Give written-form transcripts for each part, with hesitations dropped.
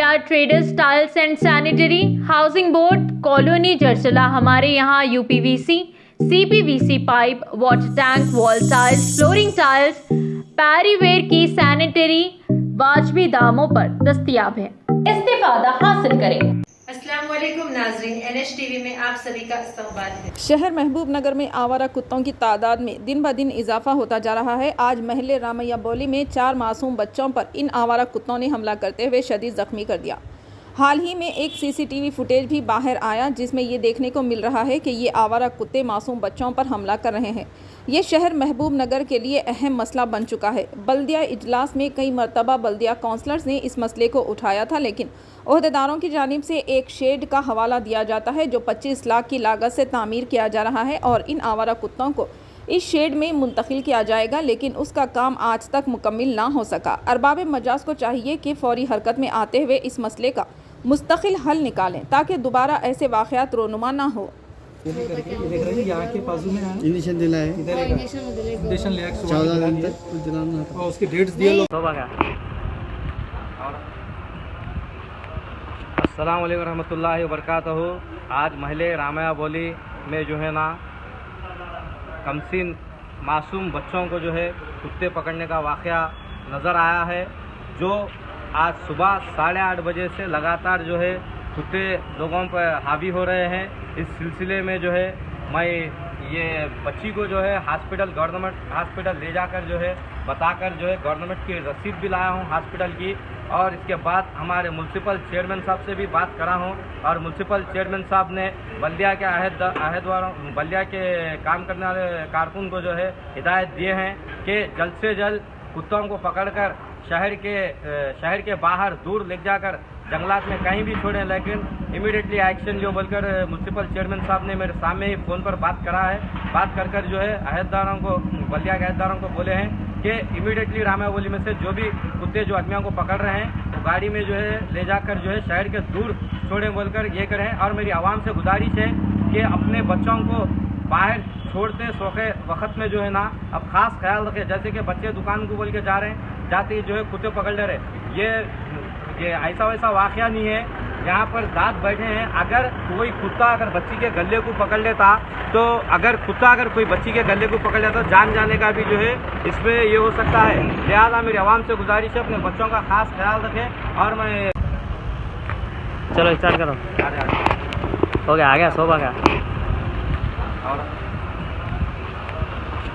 Ramaiah traders tiles and sanitary, housing board, colony Jarsala. हमारे यहाँ UPVC, CPVC pipe, water tank, wall tiles, flooring tiles, Parryware की sanitary वाजबी दामों पर दस्तयाब है। इस्तेफादा हासिल करें। अस्सलाम वालेकुम नाज़रीन, NH टीवी में आप सभी का इस्तकबाल है। शहर महबूब नगर में आवारा कुत्तों की तादाद में दिन ब दिन इजाफा होता जा रहा है। आज महल्ले रामैया बोली में 4 मासूम बच्चों पर इन आवारा कुत्तों ने हमला करते हुए शदीद जख्मी कर दिया। हाल ही में एक CCTV फुटेज भी बाहर आया जिसमें ये देखने को मिल रहा है कि ये आवारा कुत्ते मासूम बच्चों पर हमला कर रहे हैं। ये शहर महबूब नगर के लिए अहम मसला बन चुका है। बल्दिया इजलास में कई मरतबा बल्दिया काउंसलर्स ने इस मसले को उठाया था, लेकिन ओहदेदारों की जानिब से एक शेड का हवाला दिया जाता है जो 25 लाख की लागत से तामीर किया जा रहा है और इन आवारा कुत्तों को इस शेड में मुंतकिल किया जाएगा, लेकिन उसका काम आज तक मुकम्मिल ना हो सका। अरबाब मजाज को चाहिए कि फौरी हरकत में आते हुए इस मसले का मुस्तकिल हल निकालें ताकि दोबारा ऐसे वाक़यात रोनुमा ना हो। यहाँ के बाजू में इंजेक्शन दिला है, इंजेक्शन लिया 14 दिन तक और उसकी डेट्स दिए लोग। अस्सलाम वालेकुम रहमतुल्लाहि व बरकातहू। आज महले रामैया बोली में जो है ना कमसीन मासूम बच्चों को जो है कुत्ते पकड़ने का वाक़या नज़र आया है, जो आज सुबह 8:30 बजे से लगातार जो है कुत्ते लोगों पर हावी हो रहे हैं। इस सिलसिले में जो है मैं ये बच्ची को जो है हॉस्पिटल, गवर्नमेंट हॉस्पिटल ले जाकर जो है बताकर जो है गवर्नमेंट की रसीद भी लाया हूँ हॉस्पिटल की, और इसके बाद हमारे म्यूनसिपल चेयरमैन साहब से भी बात करा हूँ और म्यूनसिपल चेयरमैन साहब ने बल्दिया के अहदेदारों, बल्दिया के काम करने वाले कारकुन को जो है हिदायत दिए हैं कि जल्द से जल्द कुत्तों को पकड़कर शहर के बाहर दूर ले जाकर जंगलात में कहीं भी छोड़ें, लेकिन इमीडिएटली एक्शन जो बोलकर म्यूनसिपल चेयरमैन साहब ने मेरे सामने ही फ़ोन पर बात करा है। बात कर जो है अहदेदारों को, बल्दिया के अहदेदारों को बोले हैं कि इमीडिएटली रामैया बोली में से जो भी कुत्ते जो आदमियों को पकड़ रहे हैं तो गाड़ी में जो है ले जाकर जो है शहर के दूर छोड़ें बोलकर ये करें। और मेरी आवाम से गुजारिश है कि अपने बच्चों को बाहर छोड़ते सोखे वक्त में जो है ना अब ख़ास ख्याल रखें। जैसे कि बच्चे दुकान को बोल के जा रहे हैं, जाते ही जो है कुत्ते पकड़ ले रहे, ये ऐसा वैसा वाक़या नहीं है। यहाँ पर दांत बैठे हैं, अगर कोई कुत्ता अगर बच्ची के गले को पकड़ लेता तो अगर कोई बच्ची के गले को पकड़ लेता तो जान जाने का भी जो है इसमें ये हो सकता है। लिहाजा मेरी आवाम से गुजारिश है अपने बच्चों का ख़ास ख्याल रखें। और मैं चलो स्टार्ट करो। हो गया, आ गया, सब आ गया।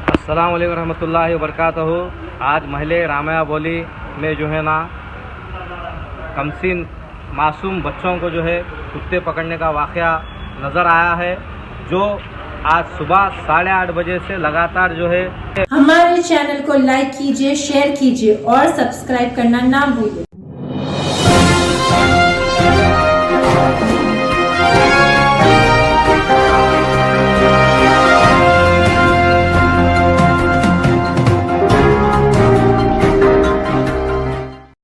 अस्सलाम वालेकुम रहमतुल्लाहि व बरकातहू। आज महले रामैया बोली में जो है ना कमसीन मासूम बच्चों को जो है कुत्ते पकड़ने का वाक़या नज़र आया है, जो आज सुबह 8:30 बजे से लगातार जो है। हमारे चैनल को लाइक कीजिए, शेयर कीजिए और सब्सक्राइब करना ना भूलिए।